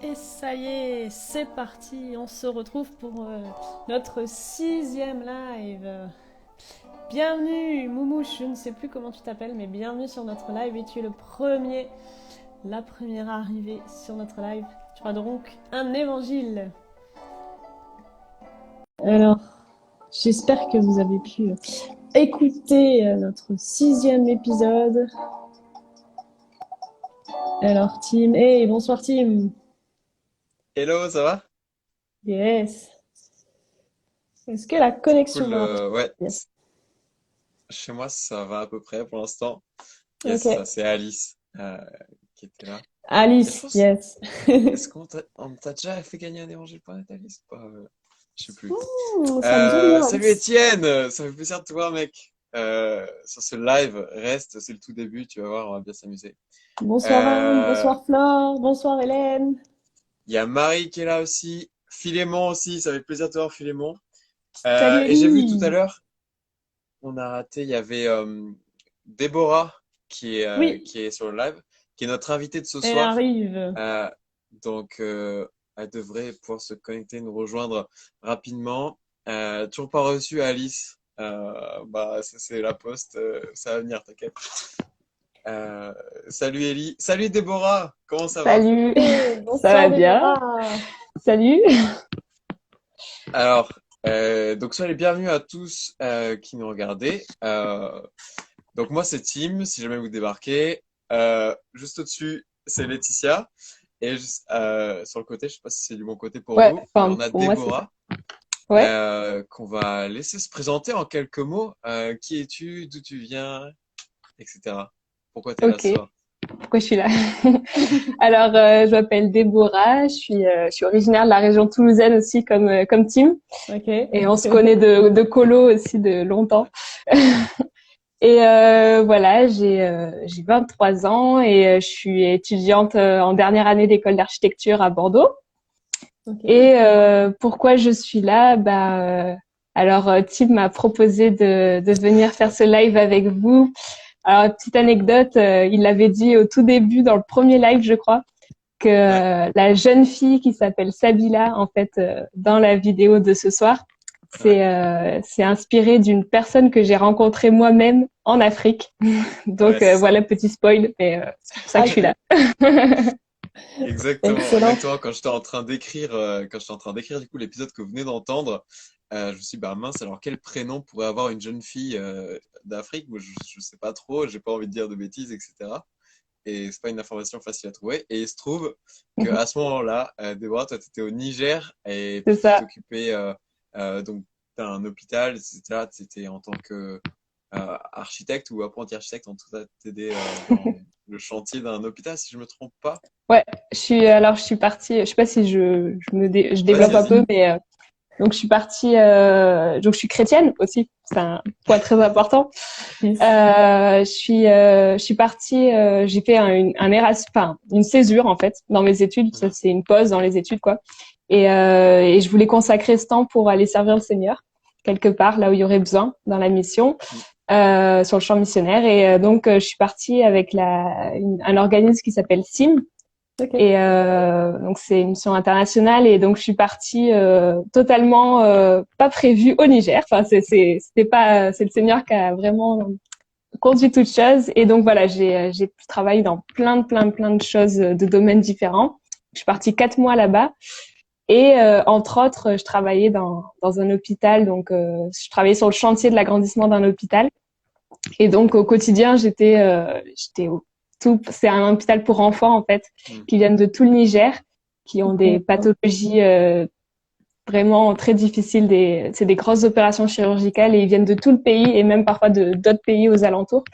Et ça y est, c'est parti, on se retrouve pour notre 6e live. Bienvenue, Moumouche, je ne sais plus comment tu t'appelles, mais bienvenue sur notre live et tu es le premier, la première arrivée sur notre live. Tu auras donc un évangile. Alors, j'espère que vous avez pu écouter notre 6e épisode. Alors, Tim, hey, bonsoir Tim. Hello, ça va? Yes. Est-ce que la C'est connexion cool. marche? Ouais, chez moi, ça va à peu près pour l'instant. Ok. Yes, c'est Alice qui était là. Et je Alice, pense, yes. est-ce on t'a déjà fait gagner un évangile par Alice? Pas, je sais plus. Ça me dit rien, Salut Alice. Étienne, ça fait plaisir de te voir, mec. Sur ce live, reste, c'est le tout début, tu vas voir, on va bien s'amuser. Bonsoir Anne, Euh, bonsoir Flore, bonsoir Hélène. Il y a Marie qui est là aussi, Philémon aussi, ça fait plaisir de te voir, Philémon. Salut Et j'ai vu tout à Ellie. l'heure, on a raté, il y avait Déborah Oui, qui est sur le live, qui est notre invitée de ce elle soir. arrive. Euh, donc, elle devrait pouvoir se connecter, nous rejoindre rapidement. Toujours pas reçu Alice. Bah, c'est la poste, ça va venir, t'inquiète. Euh, Salut Ellie. Salut Déborah, comment ça va? Salut, Hey, ça va bonsoir bien? Déborah. Salut. Alors, donc soyez les bienvenus à tous qui nous regardez. Donc moi c'est Tim, si jamais vous débarquez. Juste au-dessus, c'est Laetitia. Et sur le côté, je sais pas si c'est du bon côté pour Ouais, vous, mais enfin on a pour moi c'est ça. Déborah Ouais, qu'on va laisser se présenter en quelques mots. Qui es-tu, d'où tu viens, etc. Pourquoi tu es là ok. ce soir? Pourquoi je suis là? Alors, je m'appelle Déborah, je suis originaire de la région toulousaine aussi comme Tim. Ok. Et on se connaît de colo aussi de longtemps. Et voilà, j'ai 23 ans et je suis étudiante en dernière année d'école d'architecture à Bordeaux. Ok. Et pourquoi je suis là? Alors Tim m'a proposé de venir faire ce live avec vous. Alors petite anecdote, il l'avait dit au tout début dans le premier live, je crois, que Ouais, la jeune fille qui s'appelle Sabila, en fait, dans la vidéo de ce soir, ouais. c'est inspiré d'une personne que j'ai rencontrée moi-même en Afrique. Ouais, Donc c'est ça. voilà, petit spoil, mais c'est pour ça que Ah, je suis là. Exactement, excellent. exactement. Quand j'étais en train d'écrire du coup l'épisode que vous venez d'entendre, je me suis dit, bah mince, alors quel prénom pourrait avoir une jeune fille d'Afrique? Moi, je sais pas trop, j'ai pas envie de dire de bêtises, etc. Et c'est pas une information facile à trouver. Et il se trouve que à ce moment-là, Déborah, toi, tu étais au Niger et C'est puis tu ça. t'occupais donc d'un hôpital, etc. C'était en tant que architecte ou apprenti architecte, en tout cas, t'aidais dans le chantier d'un hôpital, si je me trompe pas. Ouais, je suis partie, je sais pas si je Vas-y, développe un vas-y. peu, mais donc je suis partie, donc je suis chrétienne aussi, c'est un point très important. Yes. Je suis partie, j'ai fait un Erasmus, enfin une césure en fait dans mes études, ça Mhm. c'est une pause dans les études quoi. Et je voulais consacrer ce temps pour aller servir le Seigneur quelque part là où il y aurait besoin dans la mission, sur le champ missionnaire. Et donc je suis partie avec un organisme qui s'appelle SIM, Ok. et donc c'est une mission internationale et donc je suis partie totalement pas prévue au Niger. Enfin c'était pas, c'est le Seigneur qui a vraiment conduit toute chose. Et donc voilà, j'ai pu travailler dans plein de choses, de domaines différents. Je suis partie 4 mois là-bas et entre autres je travaillais dans un hôpital. Donc je travaillais sur le chantier de l'agrandissement d'un hôpital. Et donc au quotidien, j'étais au tout. C'est un hôpital pour enfants en fait, Mhm. qui viennent de tout le Niger, qui ont des D'accord. pathologies vraiment très difficiles. C'est des grosses opérations chirurgicales et ils viennent de tout le pays et même parfois de d'autres pays aux alentours.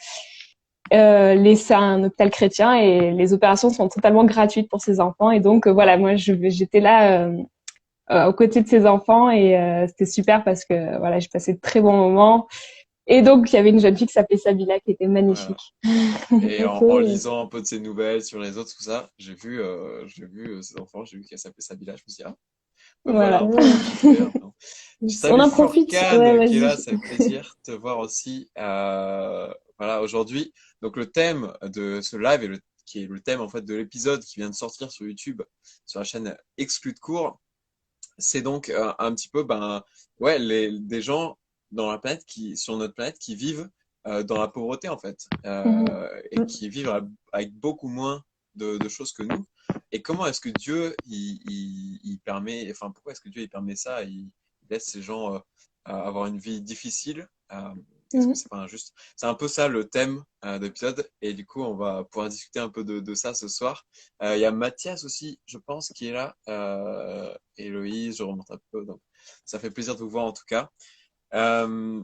C'est un hôpital chrétien et les opérations sont totalement gratuites pour ces enfants. Et donc voilà, moi j'étais là aux côtés de ces enfants et c'était super parce que voilà, j'ai passé de très bons moments. Et donc, il y avait une jeune fille qui s'appelait Sabila qui était Voilà. magnifique. Et Ok. en lisant un peu de ses nouvelles sur les autres, tout ça, j'ai vu ses enfants, j'ai vu qu'elle s'appelait Sabila, je me suis dit, ah, bah voilà, Voilà. un prénom qui plaît. Attends. Yes. On Salut en profite. Ouais, Furkan qui est là, vas-y. ça fait plaisir de te voir aussi. Voilà, aujourd'hui. Donc le thème de ce live qui est le thème en fait de l'épisode qui vient de sortir sur YouTube, sur la chaîne Exclus de cours. C'est donc un petit peu ouais, des gens dans la planète sur notre planète qui vivent dans la pauvreté en fait, et qui vivent avec beaucoup moins de choses que nous. Et comment est-ce que Dieu il permet, enfin pourquoi est-ce que Dieu il permet ça, il laisse ces gens avoir une vie difficile, est-ce que c'est pas injuste? C'est un peu ça le thème de l'épisode, et du coup on va pouvoir discuter un peu de ça ce soir. Il y a Mathias aussi, je pense, qui est là, Héloïse, je remonte un peu, donc ça fait plaisir de vous voir en tout cas. Euh,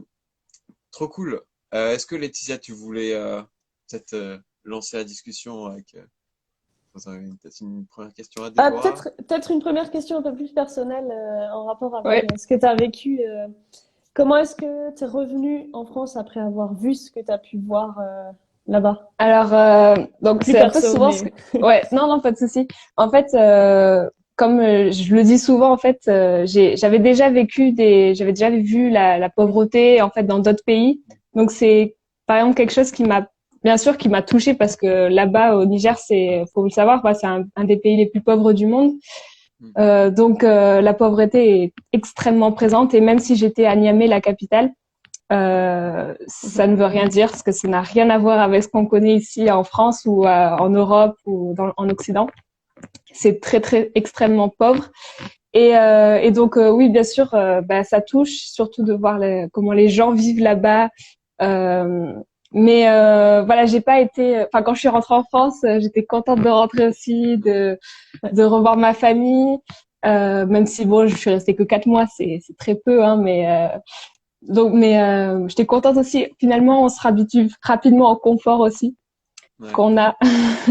Trop cool. Est-ce que Laetitia, tu voulais peut-être lancer la discussion avec vous avez peut-être une première question à Ah, Déborah? peut-être une première question un peu plus personnelle en rapport avec Ouais. ce que tu as vécu. Comment est-ce que tu es revenu en France après avoir vu ce que tu as pu voir là-bas? Alors, donc Plus c'est un peu perso, souvent mais... ouais, non, non, pas de souci. En fait, comme je le dis souvent, en fait, j'avais déjà j'avais déjà vu la pauvreté, en fait, dans d'autres pays. Donc c'est, par exemple, quelque chose bien sûr, qui m'a touchée parce que là-bas, au Niger, faut le savoir, quoi, c'est un des pays les plus pauvres du monde. Donc la pauvreté est extrêmement présente et même si j'étais à Niamey, la capitale, ça ne veut rien dire parce que ça n'a rien à voir avec ce qu'on connaît ici en France ou en Europe ou en Occident. C'est très très extrêmement pauvre et donc oui bien sûr ça touche surtout de voir comment les gens vivent là-bas. Euh, mais voilà, j'ai pas été. Enfin, quand je suis rentrée en France, j'étais contente de rentrer aussi, de revoir ma famille. Même si bon, je suis restée que 4 mois, c'est très peu, hein, mais j'étais contente aussi. Finalement, on se habitue rapidement au confort aussi Ouais, qu'on a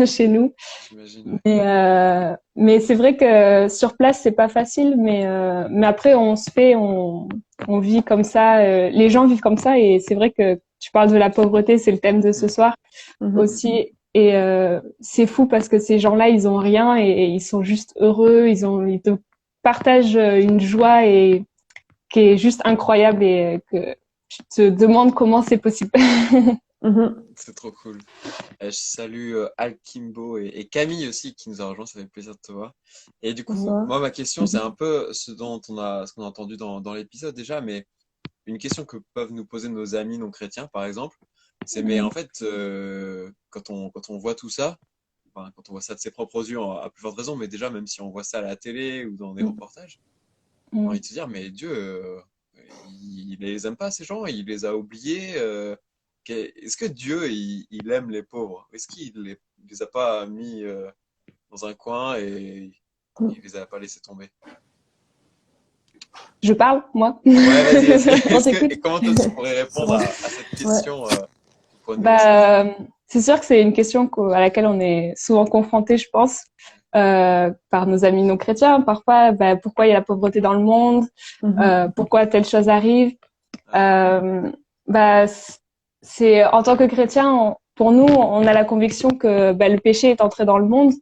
chez nous. j'imagine. Ouais. Mais c'est vrai que sur place, c'est pas facile. Mais après, on vit comme ça. Les gens vivent comme ça. Et c'est vrai que tu parles de la pauvreté, c'est le thème de ce soir aussi. Et c'est fou parce que ces gens-là, ils ont rien et ils sont juste heureux. Ils te partagent une joie et qui est juste incroyable et que tu te demandes comment c'est possible. C'est trop cool. Je salue Al Kimbo et Camille aussi qui nous a rejoint, ça fait plaisir de te voir. Et du coup, Bonsoir. moi, ma question, c'est un peu ce qu'on a entendu dans l'épisode déjà, mais une question que peuvent nous poser nos amis non chrétiens, par exemple, c'est mais en fait, quand on voit tout ça, enfin, quand on voit ça de ses propres yeux, à plus forte raison, mais déjà, même si on voit ça à la télé ou dans des reportages, on a envie de se dire, mais Dieu, il les aime pas, ces gens, il les a oubliés. Est-ce que Dieu, il aime les pauvres? Est-ce qu'il les a pas mis dans un coin et il les a pas laissés tomber? Je parle, moi. Ouais, vas-y, vas-y. On t'écoute. Et comment toi, tu pourrais répondre à cette question du point de vue C'est sûr que c'est une question à laquelle on est souvent confronté, je pense, par nos amis non chrétiens. Parfois, pourquoi il y a la pauvreté dans le monde? Pourquoi telle chose arrive? Euh, bah, c'est en tant que chrétien, pour nous, on a la conviction que le péché est entré dans le monde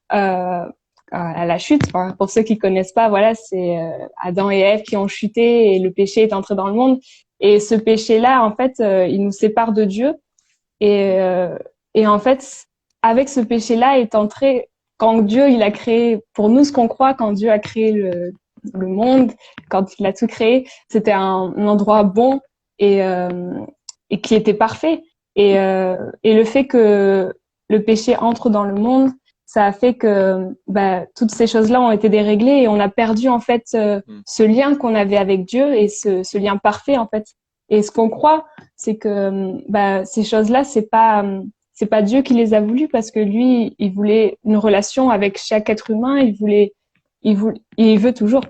à la chute. Enfin, pour ceux qui connaissent pas, voilà, c'est Adam et Ève qui ont chuté et le péché est entré dans le monde. Et ce péché-là, en fait, il nous sépare de Dieu. Et en fait, avec ce péché-là est entré quand Dieu il a créé pour nous ce qu'on croit quand Dieu a créé le monde, quand il a tout créé, c'était un endroit bon et qui était parfait. Et le fait que le péché entre dans le monde, ça a fait que toutes ces choses-là ont été déréglées et on a perdu en fait ce lien qu'on avait avec Dieu et ce lien parfait en fait. Et ce qu'on croit, c'est que ces choses-là, c'est pas Dieu qui les a voulues parce que lui, il voulait une relation avec chaque être humain. Il veut toujours,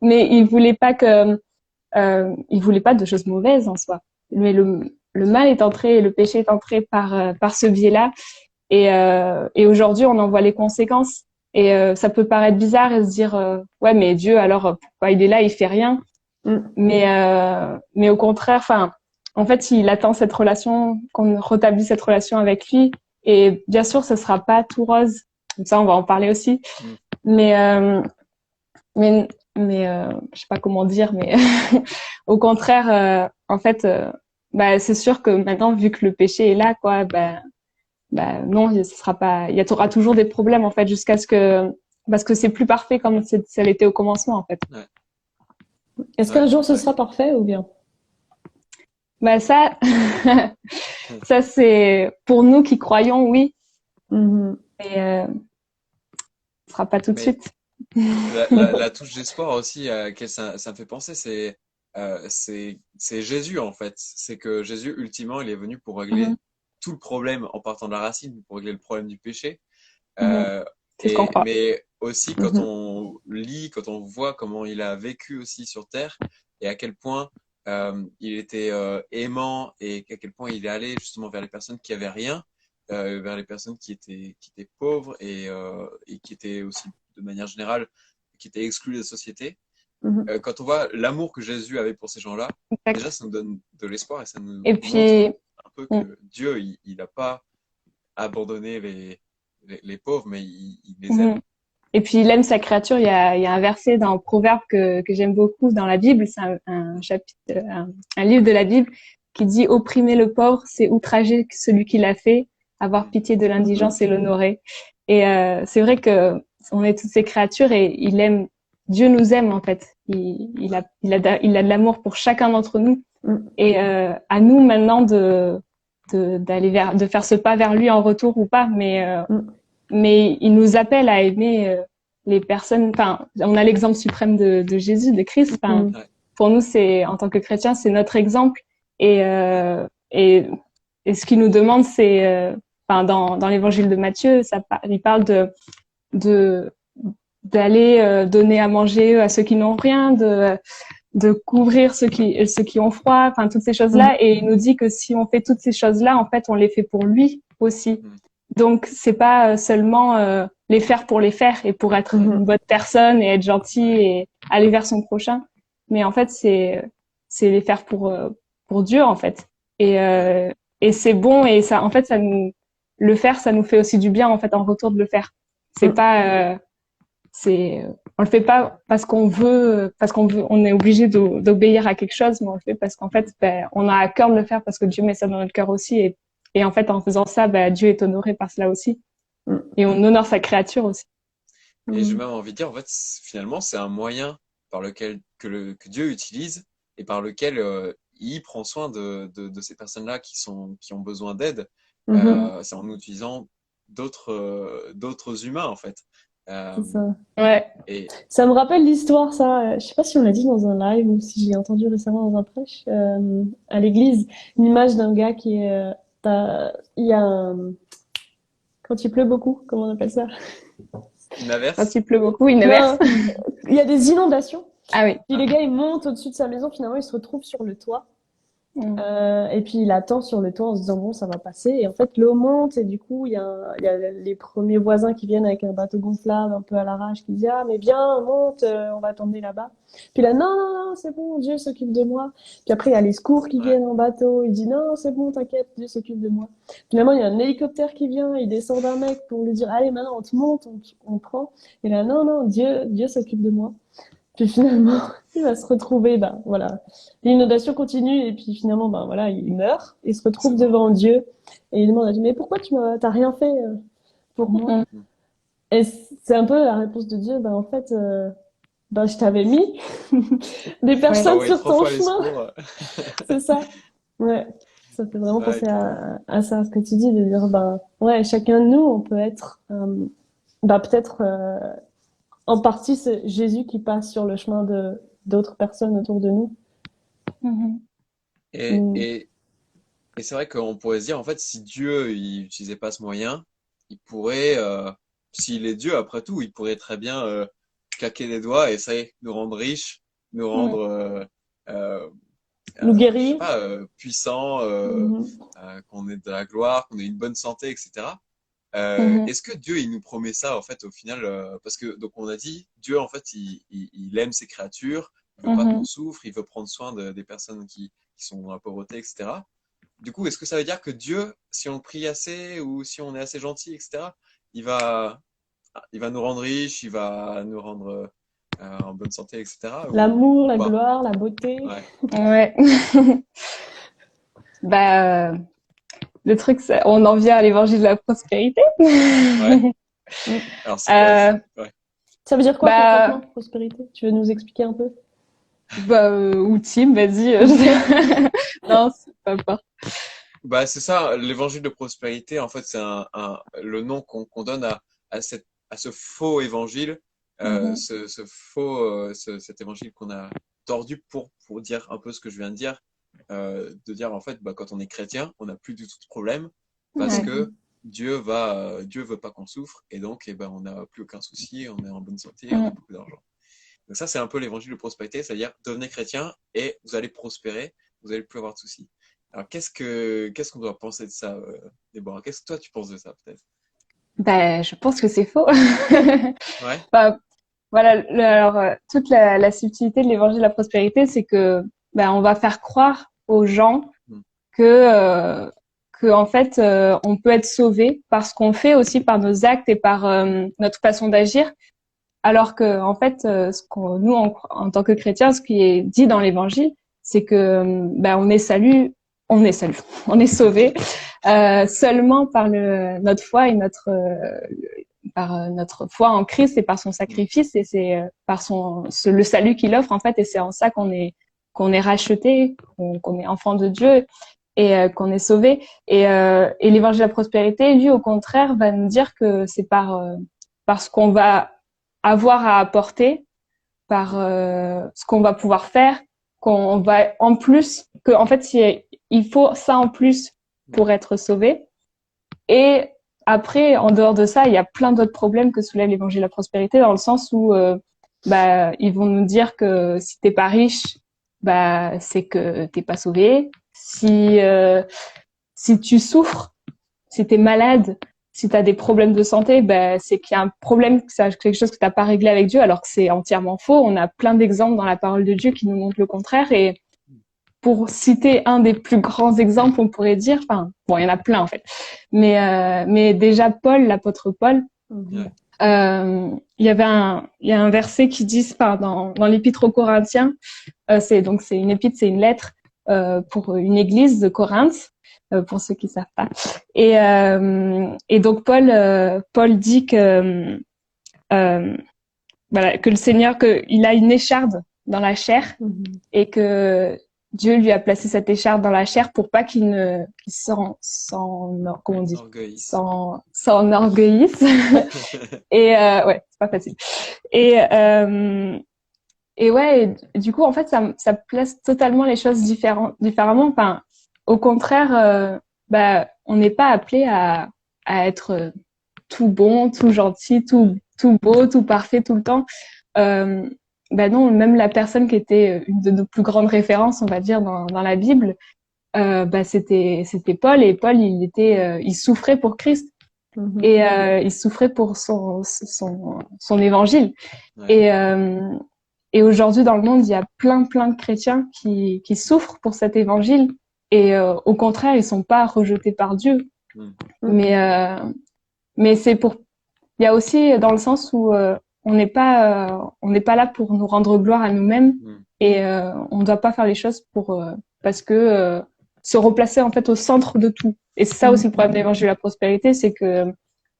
mais il voulait pas de choses mauvaises en soi. Mais le mal est entré, le péché est entré par ce biais-là. Et aujourd'hui, on en voit les conséquences. Et ça peut paraître bizarre et se dire ouais, mais Dieu, alors pourquoi il est là, il fait rien. Mais au contraire, enfin, en fait, il attend cette relation, qu'on rétablit cette relation avec lui. Et bien sûr, ce sera pas tout rose. Comme ça, on va en parler aussi. Mais je sais pas comment dire, mais au contraire, en fait, c'est sûr que maintenant, vu que le péché est là, quoi, bah non, ce sera pas, il y aura toujours des problèmes en fait jusqu'à ce que, parce que c'est plus parfait comme ça l'était au commencement en fait. Ouais. Est-ce qu'un jour ce sera parfait ou bien? Bah ça, ça c'est pour nous qui croyons, oui, mais ce sera pas tout de Mais suite. la touche d'espoir aussi à laquelle ça me fait penser, c'est Jésus en fait. C'est que Jésus, ultimement, il est venu pour régler Mhm, tout le problème en partant de la racine, pour régler le problème du péché. mhm. Euh, C'est ce qu'on croit. mais aussi quand Mhm. on lit, quand on voit comment il a vécu aussi sur Terre et à quel point il était aimant et à quel point il est allé justement vers les personnes qui avaient rien, vers les personnes qui étaient pauvres et qui étaient aussi de manière générale qui étaient exclues de la société. Mhm. Quand on voit l'amour que Jésus avait pour ces gens-là, déjà Exact. ça nous donne de l'espoir et ça nous Et montre puis, un peu mm, que Dieu, il n'a pas abandonné les pauvres, mais il les aime. mhm. Et puis il aime sa créature. Il y a un verset dans Proverbe que j'aime beaucoup dans la Bible. C'est un chapitre, un livre de la Bible qui dit opprimer le pauvre, c'est outrager celui qui l'a fait. Avoir Mm. pitié de l'indigent, c'est l'honorer. Et c'est vrai que on est toutes ces créatures et il aime. Dieu nous aime en fait. Il a de l'amour pour chacun d'entre nous. Mm. Et à nous maintenant d'aller de faire ce pas vers lui en retour ou pas. Mm. Mais il nous appelle à aimer les personnes. Enfin, on a l'exemple suprême de Jésus, de Christ. Enfin, Mm. Ouais, pour nous, c'est en tant que chrétiens, c'est notre exemple. Et ouais, et ce qu'il nous demande, c'est, enfin, dans l'Évangile de Matthieu, il parle de d'aller donner à manger à ceux qui n'ont rien, de couvrir ceux qui ont froid, enfin toutes ces Mm. choses-là. Et il nous dit que si on fait toutes ces choses-là, en fait, on les fait pour lui aussi. mm, Donc c'est pas seulement les faire pour les faire et pour être une Mhm. bonne personne et être gentil ouais, et aller vers son prochain, mais en fait c'est les faire pour Dieu en fait. Et ouais. euh, et c'est bon et ça en fait ça nous le faire ça nous fait aussi du bien en fait en retour de le faire. C'est Mm. pas on le fait pas parce qu'on veut on est obligé d'obéir à quelque chose, mais on le fait parce qu'en fait ben, on a à cœur de le faire parce que Dieu met ça dans notre cœur aussi et en fait en faisant ça ben, Dieu est honoré par cela aussi Mm. et on honore sa créature aussi. Et j'ai Mm. même envie de dire, en fait, finalement, c'est un moyen par lequel que Dieu utilise et par lequel il prend soin de ces personnes-là qui ont besoin d'aide. Mhm. C'est en utilisant d'autres humains, en fait. Euh, C'est ça. Ouais. et Ça me rappelle l'histoire, ça. Je sais pas si on l'a dit dans un live ou si je l'ai entendu récemment dans un prêche à l'église. Une image d'un gars qui est. Il y a quand il pleut beaucoup, comment on appelle ça? une Quand averse, il pleut beaucoup, il ne verse. Non, il y a des inondations. Ah oui. Puis le gars, il monte au-dessus de sa maison. Finalement, il se retrouve sur le toit. Mm. Et puis il attend sur le toit en se disant bon ça va passer et en fait l'eau monte et du coup il y a les premiers voisins qui viennent avec un bateau gonflable un peu à l'arrache qui disent ah mais viens monte on va t'emmener là-bas puis là non non non c'est bon Dieu s'occupe de moi puis après il y a les secours qui ouais, viennent en bateau il dit non c'est bon t'inquiète Dieu s'occupe de moi finalement il y a un hélicoptère qui vient il descend d'un mec pour lui dire allez maintenant on te monte on prend et là non non Dieu s'occupe de moi puis finalement, il va se retrouver, ben voilà, l'inondation continue et puis finalement, ben voilà, il meurt, il se retrouve c'est bon. devant Dieu et il demande à Dieu, mais pourquoi t'as rien fait pour moi? Mm. Mm. Et c'est un peu la réponse de Dieu, ben en fait, ben je t'avais mis des Ouais. T'as personnes envoyé sur trois ton fois les chemin, secours. c'est ça. Ouais, ça fait vraiment Ouais, penser carrément. à ça, à ce que tu dis, de dire, ben ouais, chacun de nous, on peut être, ben peut-être en partie, c'est Jésus qui passe sur le chemin de d'autres personnes autour de nous. Mhm. Et, Mm. et, et c'est vrai qu'on pourrait se dire, en fait, si Dieu il utilisait pas ce moyen, il pourrait, s'il est Dieu après tout, il pourrait très bien claquer des doigts et ça y est, nous rendre riches, nous Mm. rendre, euh, Nous je sais guérir. pas, puissants, Mhm. qu'on ait de la gloire, qu'on ait une bonne santé, etc. Mhm. Est-ce que Dieu il nous promet ça en fait au final parce que donc on a dit Dieu en fait il aime ses créatures, il veut pas qu'on Mhm. souffre, il veut prendre soin des personnes qui sont dans la pauvreté, etc. Du coup, est-ce que ça veut dire que Dieu, si on le prie assez ou si on est assez gentil, etc., il va, il va nous rendre riches, il va nous rendre en bonne santé, etc. L'amour, Ou la pas? gloire, la beauté. Ouais. Ouais. Bah, le truc, on en vient à l'évangile de la prospérité. Ouais. Alors, c'est quoi? Ouais. Ça veut dire quoi Bah, concrètement, prospérité? Tu veux nous expliquer un peu? ou Tim, vas-y. Non, c'est pas importe. Bah, c'est ça, l'évangile de prospérité, en fait, c'est le nom qu'on donne à ce faux évangile, cet évangile qu'on a tordu pour dire un peu ce que je viens de dire, de dire, en fait, bah, quand on est chrétien, on n'a plus du tout de problème parce Ouais. que Dieu veut pas qu'on souffre et donc, eh ben, on n'a plus aucun souci, on est en bonne santé, on a beaucoup d'argent. Donc ça, c'est un peu l'évangile de prospérité, c'est-à-dire devenez chrétien et vous allez prospérer, vous allez plus avoir de soucis. Alors qu'est-ce qu'on doit penser de ça, Déborah? Qu'est-ce que toi tu penses de ça peut-être? Ben, je pense que c'est faux. Ouais. Enfin, voilà, alors toute la subtilité de l'évangile de la prospérité, c'est que ben on va faire croire aux gens Mm. que en fait on peut être sauvé par ce qu'on fait aussi, par nos actes et par notre façon d'agir, alors que en fait nous en tant que chrétiens, ce qui est dit dans l'évangile, c'est que ben on est sauvé seulement par notre foi et notre foi en Christ et par son sacrifice, et c'est par le salut qu'il offre en fait, et c'est en ça qu'on est racheté, qu'on est enfant de Dieu, et qu'on est sauvé. Et l'évangile de la prospérité, lui, au contraire, va nous dire que c'est par ce qu'on va avoir à apporter, par ce qu'on va pouvoir faire, qu'on va en plus, que en fait il faut ça en plus pour être sauvé. Et après, en dehors de ça, il y a plein d'autres problèmes que soulève l'évangile de la prospérité, dans le sens où bah ils vont nous dire que si t'es pas riche, bah c'est que t'es pas sauvé. Si tu souffres, si t'es malade, si t'as des problèmes de santé, bah c'est qu'il y a un problème, que c'est quelque chose que t'as pas réglé avec Dieu, alors que c'est entièrement faux. On a plein d'exemples dans la parole de Dieu qui nous montrent le contraire. Et pour citer un des plus grands exemples, on pourrait dire, enfin, bon, il y en a plein en fait, mais déjà Paul, l'apôtre Paul, Ouais. il y a un verset qui dit, dans l'épître aux Corinthiens, c'est une épître, c'est une lettre pour une église de Corinthe, pour ceux qui savent pas. Et donc Paul dit que voilà, que le Seigneur, qu'il a une écharde dans la chair, et que Dieu lui a placé cette écharpe dans la chair pour pas qu'il s'enorgueillisse. Et ouais, c'est pas facile. Et ouais, et du coup, en fait, ça place totalement les choses différemment. Enfin, au contraire, bah, on n'est pas appelé à être tout bon, tout gentil, tout beau, tout parfait tout le temps. Ben non, même la personne qui était une de nos plus grandes références, on va dire, dans la Bible, bah c'était Paul. Et Paul, il souffrait pour Christ, et il souffrait pour son évangile. Ouais. Et aujourd'hui dans le monde, il y a plein de chrétiens qui souffrent pour cet évangile, et au contraire, ils sont pas rejetés par Dieu. Mais c'est il y a aussi dans le sens où on n'est pas là pour nous rendre gloire à nous-mêmes, et on ne doit pas faire les choses parce que se replacer en fait au centre de tout. Et c'est ça aussi le problème de l'évangile de la prospérité, c'est que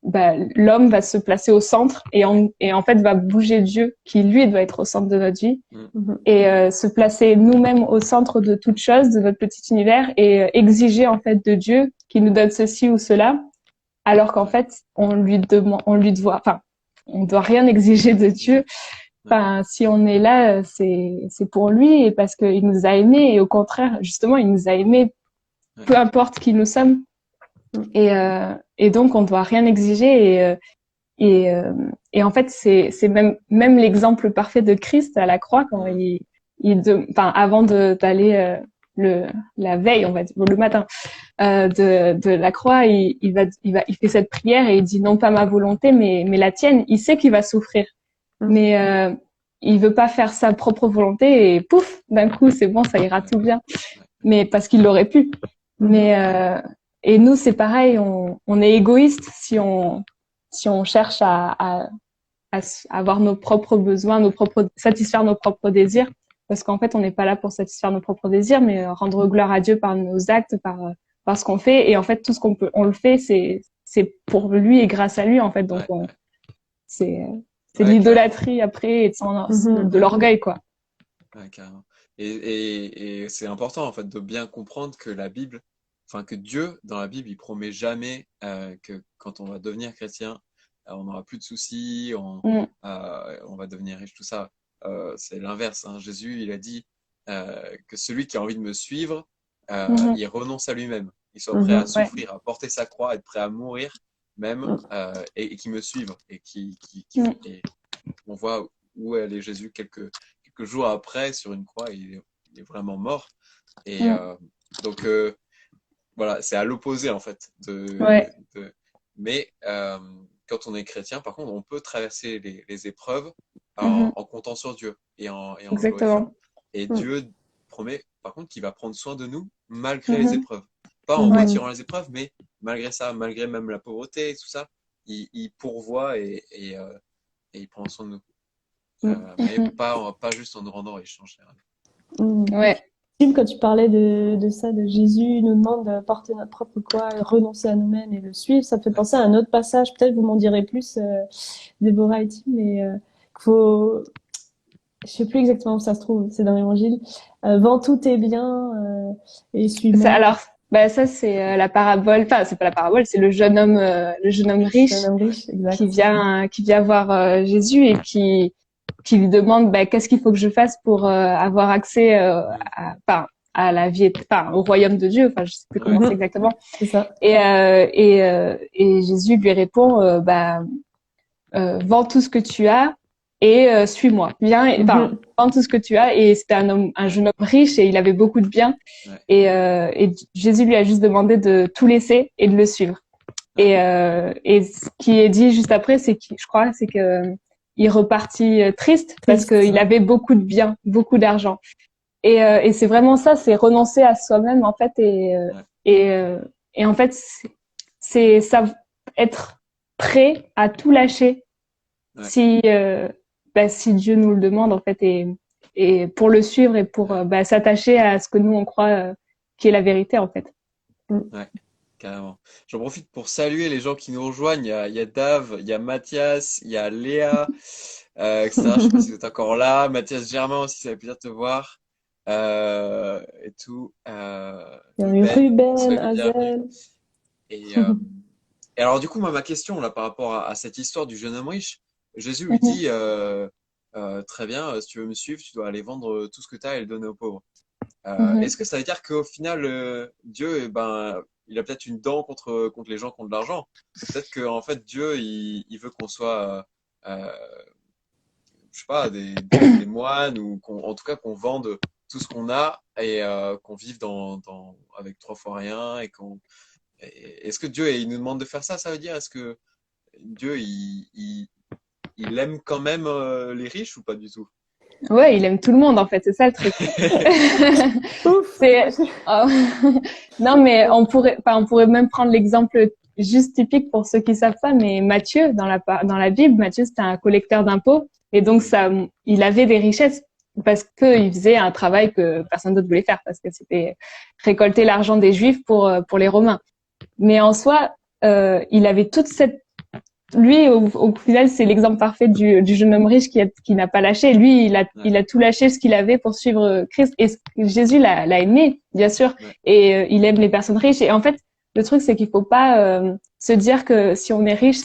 bah, l'homme va se placer au centre, et en fait va bouger Dieu qui lui doit être au centre de notre vie, et se placer nous-mêmes au centre de toute chose, de notre petit univers, et exiger en fait de Dieu qu'il nous donne ceci ou cela, alors qu'en fait on doit rien exiger de Dieu. Enfin, si on est là, c'est pour lui, et parce qu'il nous a aimés, et au contraire, justement, il nous a aimés, peu importe qui nous sommes. Et donc, on ne doit rien exiger. Et en fait, c'est même l'exemple parfait de Christ à la croix, quand avant d'aller la veille, on va dire, le matin, de la croix, il fait cette prière, et il dit non pas ma volonté, mais la tienne. Il sait qu'il va souffrir, mais il veut pas faire sa propre volonté, et pouf, d'un coup, c'est bon, ça ira tout bien. Mais parce qu'il l'aurait pu. Et nous, c'est pareil, on est égoïste si on cherche à avoir nos propres besoins, satisfaire nos propres désirs, parce qu'en fait, on n'est pas là pour satisfaire nos propres désirs, mais rendre gloire à Dieu par nos actes, par ce qu'on fait. Et en fait, tout ce on le fait, c'est pour lui et grâce à lui, en fait. Donc, c'est de l'idolâtrie après et de l'orgueil, quoi. Ouais, carrément. Et c'est important en fait de bien comprendre que la Bible, enfin que Dieu dans la Bible, il promet jamais que quand on va devenir chrétien, on n'aura plus de soucis, on va devenir riche, tout ça. C'est l'inverse, hein. Jésus, il a dit que celui qui a envie de me suivre, il renonce à lui-même. Il soit prêt à souffrir, à porter sa croix, être prêt à mourir même, et qui me suive. Et on voit où est Jésus quelques jours après sur une croix, il est vraiment mort. Et donc voilà, c'est à l'opposé en fait. Mais quand on est chrétien, par contre, on peut traverser les épreuves en comptant sur Dieu et en le glorifiant. Et Dieu promet, par contre, qu'il va prendre soin de nous malgré les épreuves. Pas en retirant les épreuves, mais malgré ça, malgré même la pauvreté et tout ça, il pourvoit et il prend soin de nous. Mais pas juste en nous rendant riches en général. Ouais. Quand tu parlais de ça, de Jésus nous demande de porter notre propre croix, renoncer à nous-mêmes et le suivre, ça me fait penser à un autre passage, peut-être vous m'en direz plus, Déborah et Tim, mais je sais plus exactement où ça se trouve, c'est dans l'Évangile. Vends tous tes biens et suis-moi. Alors, ça c'est la parabole. Enfin, c'est pas la parabole, c'est le jeune homme riche, exact. qui vient voir Jésus et qui lui demande qu'est-ce qu'il faut que je fasse pour avoir accès à la vie, au royaume de Dieu. Enfin, je sais plus comment c'est exactement. C'est ça. Et Jésus lui répond vends tout ce que tu as et suis-moi. Viens, vends tout ce que tu as. Et c'était un jeune homme riche et il avait beaucoup de biens. Et Jésus lui a juste demandé de tout laisser et de le suivre. Et ce qui est dit juste après, c'est que il repartit triste parce qu'il avait beaucoup de biens, beaucoup d'argent. Et c'est vraiment ça, c'est renoncer à soi-même en fait et en fait c'est ça, être prêt à tout lâcher si Dieu nous le demande en fait et pour le suivre et pour s'attacher à ce que nous on croit qui est la vérité en fait. Ouais, carrément. J'en profite pour saluer les gens qui nous rejoignent. Il y a Dave, il y a Mathias, il y a Léa, etc. Je sais pas si vous êtes encore là. Mathias Germain aussi, ça fait plaisir de te voir. Et tout. Ruben, soyez Azel. bienvenus. Et alors du coup, ma question là par rapport à cette histoire du jeune homme riche, Jésus lui dit très bien, si tu veux me suivre, tu dois aller vendre tout ce que tu as et le donner aux pauvres. Est-ce que ça veut dire qu'au final, Dieu, il a peut-être une dent contre les gens qui ont de l'argent? Peut-être que en fait, Dieu, il veut qu'on soit, je sais pas, des moines ou en tout cas qu'on vende tout ce qu'on a et qu'on vive avec 3 fois rien est-ce que Dieu, il nous demande de faire ça? Ça veut dire, est-ce que Dieu, il aime quand même les riches ou pas du tout? Ouais, il aime tout le monde en fait, c'est ça le truc. Non, mais on pourrait même prendre l'exemple juste typique pour ceux qui savent pas, mais Matthieu dans la Bible, Matthieu c'était un collecteur d'impôts et donc il avait des richesses parce qu'il faisait un travail que personne d'autre voulait faire parce que c'était récolter l'argent des Juifs pour les Romains. Mais en soi, il avait toute cette lui, au final, c'est l'exemple parfait du jeune homme riche qui n'a pas lâché. Lui, il a tout lâché ce qu'il avait pour suivre Christ. Et Jésus l'a aimé, bien sûr. Et il aime les personnes riches. Et en fait, le truc, c'est qu'il faut pas se dire que si on est riche,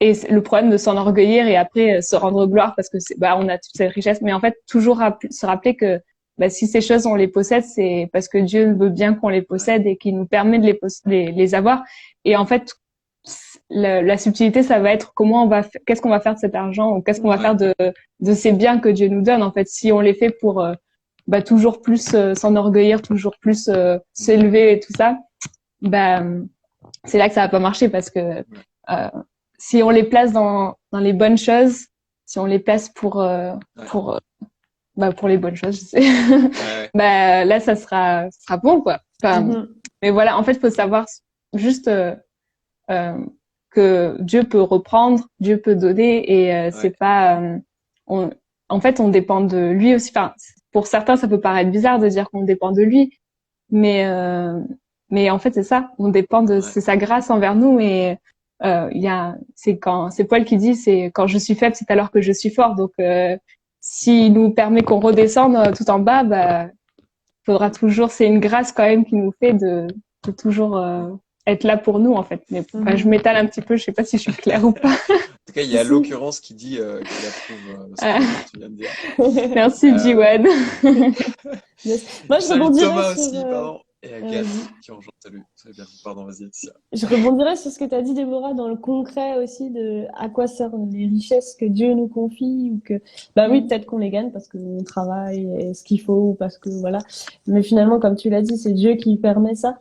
et le problème de s'enorgueillir et après se rendre gloire parce que on a toute cette richesse. Mais en fait, toujours se rappeler que si ces choses on les possède, c'est parce que Dieu veut bien qu'on les possède et qu'il nous permet de les avoir. Et en fait, la subtilité, ça va être qu'est-ce qu'on va faire de cet argent ou qu'est-ce qu'on va faire de ces biens que Dieu nous donne. En fait, si on les fait pour toujours plus s'enorgueillir, toujours plus s'élever et tout ça, c'est là que ça va pas marcher parce que si on les place dans les bonnes choses, si on les place pour les bonnes choses, je sais, là ça sera bon quoi. Mais voilà, en fait, faut savoir juste que Dieu peut reprendre, Dieu peut donner et c'est pas en fait on dépend de lui aussi. Enfin, pour certains ça peut paraître bizarre de dire qu'on dépend de lui, mais Mais en fait, c'est ça. On dépend de, Ouais. c'est sa grâce envers nous et c'est Paul qui dit, c'est quand je suis faible, c'est alors que je suis fort. Donc, s'il nous permet qu'on redescende tout en bas, bah, faudra toujours, c'est une grâce quand même qu'il nous fait de toujours être là pour nous en fait. Mais je m'étale un petit peu, je sais pas si je suis claire ou pas. En tout cas, il y a l'occurrence qui dit qu'il approuve ce que tu viens de dire. Merci Jiwan. Yes. Moi, je Salut rebondirais Thomas sur, aussi, pardon. Et Agathe vas-y. qui rejoint. Salut bien. Pardon, vas-y, Laetitia. Je rebondirais sur ce que tu as dit, Déborah, dans le concret aussi de à quoi servent les richesses que Dieu nous confie ou que, bah oui, peut-être qu'on les gagne parce qu'on travaille et ce qu'il faut ou parce que voilà. Mais finalement, comme tu l'as dit, c'est Dieu qui permet ça,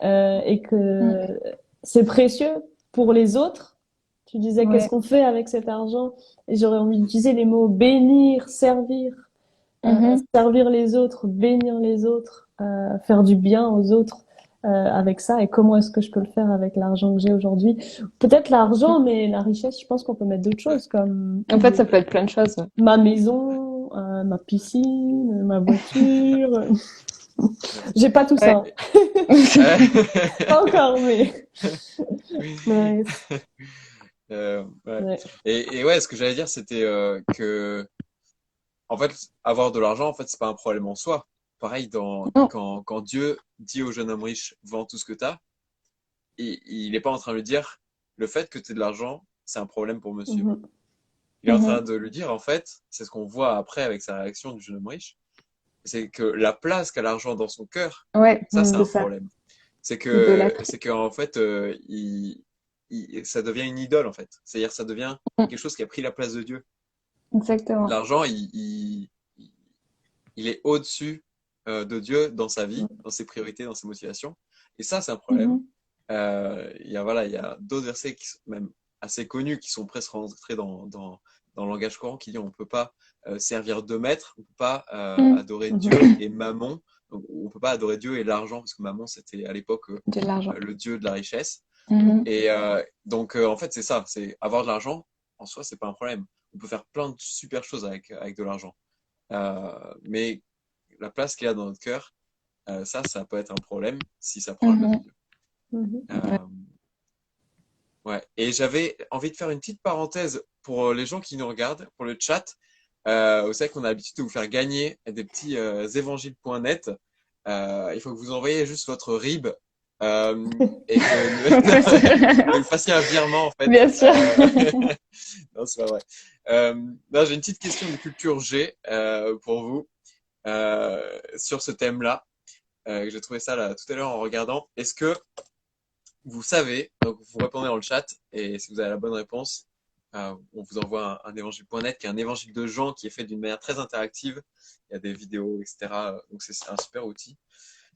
et que c'est précieux pour les autres. Tu disais, Ouais. qu'est-ce qu'on fait avec cet argent? Et j'aurais envie d'utiliser les mots bénir, servir, servir les autres, bénir les autres, faire du bien aux autres. Avec ça et comment est-ce que je peux le faire avec l'argent que j'ai aujourd'hui? Peut-être l'argent, mais la richesse, je pense qu'on peut mettre d'autres choses comme En fait, ça peut être plein de choses. ma maison, ma piscine, ma voiture. J'ai pas tout ça. Pas encore, mais. Ouais. Ouais. Ouais. Et ouais, ce que j'allais dire, c'était que, en fait, avoir de l'argent, en fait, c'est pas un problème en soi. Pareil, Non. quand Dieu dit au jeune homme riche, vends tout ce que t'as, il est pas en train de lui dire, le fait que tu aies de l'argent, c'est un problème pour monsieur. Mhm. Il est en train de lui dire, en fait, c'est ce qu'on voit après avec sa réaction du jeune homme riche, c'est que la place qu'a l'argent dans son cœur, Ouais, ça, c'est c'est un ça. problème. C'est Idolâtrie. que en fait, ça devient une idole, en fait. C'est-à-dire, ça devient quelque chose qui a pris la place de Dieu. Exactement. L'argent, il est au-dessus de Dieu dans sa vie, dans ses priorités, dans ses motivations. Et ça, c'est un problème. Il y a d'autres versets qui sont même assez connus, qui sont presque rentrés dans le langage courant, qui dit on ne peut pas servir deux maîtres, on ne peut pas adorer Dieu et Mammon. Donc, on ne peut pas adorer Dieu et l'argent, parce que Mammon, c'était à l'époque De l'argent. le dieu de la richesse. Mhm. Et donc, en fait, c'est ça, c'est avoir de l'argent, en soi, c'est pas un problème. On peut faire plein de super choses avec de l'argent. Mais la place qu'il y a dans notre cœur, ça peut être un problème si ça prend la place de Dieu. Ouais. Et j'avais envie de faire une petite parenthèse pour les gens qui nous regardent, pour le chat. Vous savez qu'on a l'habitude de vous faire gagner des petits évangiles.net. Il faut que vous envoyiez juste votre RIB et que vous fassiez un virement en fait. Bien sûr. Non, c'est pas vrai. Non, j'ai une petite question de culture G pour vous sur ce thème-là. J'ai trouvé ça là tout à l'heure en regardant. Est-ce que vous savez, donc vous répondez dans le chat et si vous avez la bonne réponse, on vous envoie un évangile.net qui est un évangile de Jean qui est fait d'une manière très interactive. Il y a des vidéos, etc. Donc c'est un super outil.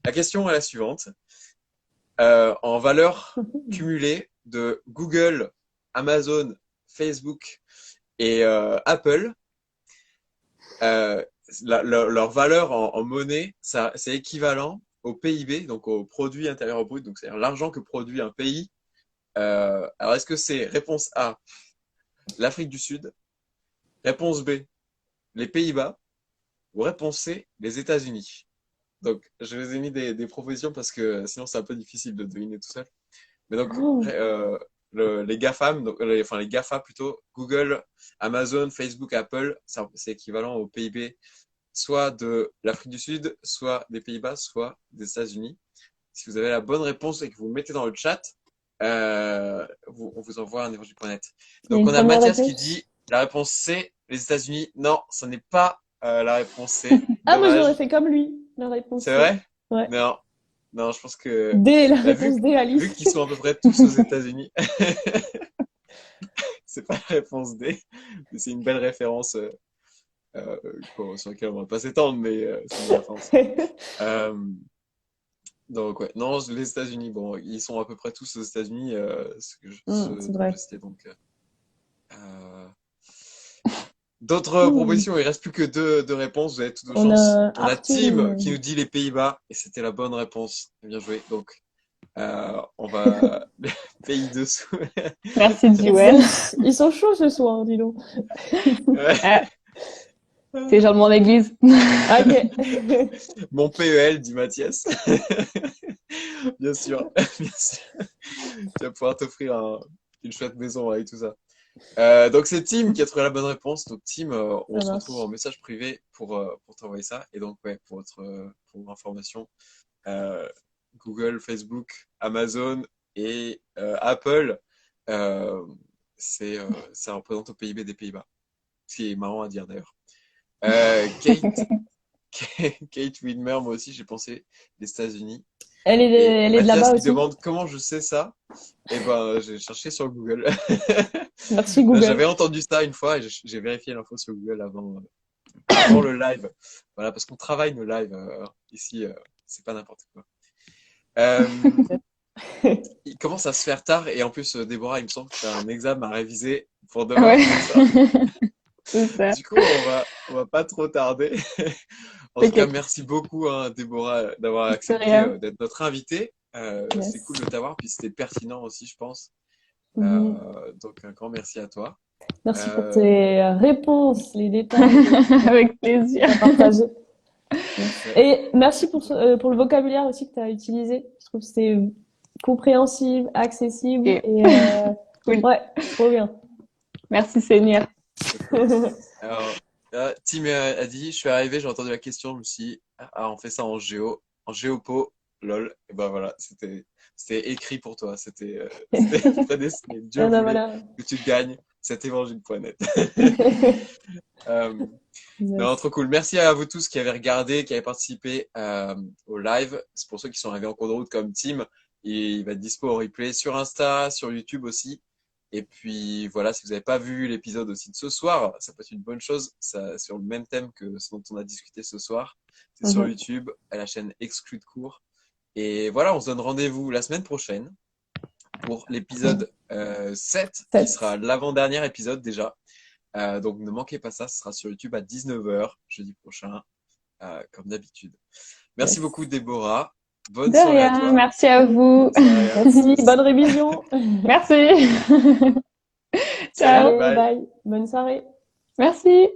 La question est la suivante. En valeur cumulée de Google, Amazon, Facebook et Apple, leur valeur en monnaie, c'est équivalent au PIB, donc au produit intérieur brut, donc c'est-à-dire l'argent que produit un pays. Alors, est-ce que c'est réponse A, l'Afrique du Sud, réponse B, les Pays-Bas, ou réponse C, les États-Unis? Donc, je vous ai mis des propositions parce que sinon c'est un peu difficile de deviner tout seul. Mais donc, les GAFAM, donc, les GAFA plutôt, Google, Amazon, Facebook, Apple, c'est équivalent au PIB soit de l'Afrique du Sud, soit des Pays-Bas, soit des États-Unis. Si vous avez la bonne réponse et que vous mettez dans le chat, on vous envoie un évangile.net. Donc, on a Mathias qui dit la réponse C, les États-Unis. Non, ce n'est pas la réponse C. Ah, moi j'aurais fait comme lui, la réponse C. C'est vrai? Ouais. Non, je pense que. D, la réponse D, Alice. Vu qu'ils sont à peu près tous aux États-Unis, c'est pas la réponse D, mais c'est une belle référence sur laquelle on va pas s'étendre, mais c'est une référence. Donc, ouais. Non, les États-Unis, bon, ils sont à peu près tous aux États-Unis, c'est vrai. Donc, d'autres propositions, il reste plus que deux réponses, vous avez toutes vos chances. On a Tim qui nous dit les Pays-Bas, et c'était la bonne réponse. Bien joué. Donc, on va pays dessous. Merci Jiwan. Ils sont chauds ce soir, dis donc. Ouais. C'est les gens de mon église. Ok. Mon PEL, dit Mathias. Bien sûr, bien sûr. Tu vas pouvoir t'offrir une chouette maison avec tout ça. Donc c'est Tim qui a trouvé la bonne réponse. Donc Tim, on Ça se marche. retrouve en message privé pour t'envoyer ça. Et donc ouais, pour information, euh, Google, Facebook, Amazon et Apple, euh, ça représente au PIB des Pays-Bas. Ce qui est marrant à dire d'ailleurs. Kate, Kate Widmer, moi aussi j'ai pensé des États-Unis. Et Elle est de Mathias là-bas qui aussi. demande comment je sais ça. Et ben j'ai cherché sur Google. Merci Ben, Google. j'avais entendu ça une fois et j'ai vérifié l'info sur Google avant le live. Voilà, parce qu'on travaille nos lives ici, c'est pas n'importe quoi. Euh, il commence à se faire tard et en plus, Déborah, il me semble que tu as un examen à réviser pour demain, Ouais, c'est ça? c'est ça. Du coup, on va pas trop tarder. En tout cas, T'inquiète, merci beaucoup, hein, Déborah, d'avoir c'est accepté rien. d'être notre invitée. C'est Yes. cool de t'avoir, puis c'était pertinent aussi, je pense. Mhm. Donc, un grand merci à toi. Merci pour Euh, tes réponses, les détails Avec que plaisir. tu as partagés. Yes. ouais. Et merci pour le vocabulaire aussi que tu as utilisé. Je trouve que c'est compréhensible, accessible Et et cool. ouais, trop bien. Merci Seigneur. Trop cool. Alors, Tim a dit, je suis arrivé, j'ai entendu la question, je me suis dit, ah, on fait ça en géopo, lol. Et ben voilà, c'était écrit pour toi, c'était prédestiné. Dieu Voilà, voulait voilà. que tu gagnes cet évangile.net. Euh, non, Yes. trop cool. Merci à vous tous qui avez regardé, qui avez participé au live. C'est pour ceux qui sont arrivés en cours de route comme Tim. Il va être dispo en replay sur Insta, sur YouTube aussi. Et puis voilà, si vous n'avez pas vu l'épisode aussi de ce soir, ça peut être une bonne chose. Ça, sur le même thème que ce dont on a discuté ce soir. C'est sur Mhm. YouTube, à la chaîne Exclus de cours. Et voilà, on se donne rendez-vous la semaine prochaine pour l'épisode 7, qui sera 7. l'avant-dernier épisode déjà. Donc ne manquez pas ça, ce sera sur YouTube à 19h jeudi prochain, comme d'habitude. Merci Yes. beaucoup Déborah. Bonne De soirée à rien, toi. merci à vous. Bonne soirée à Merci, tous. bonne révision. Merci. Salut, Ciao. Allez, bye. bye. Bonne soirée. Merci.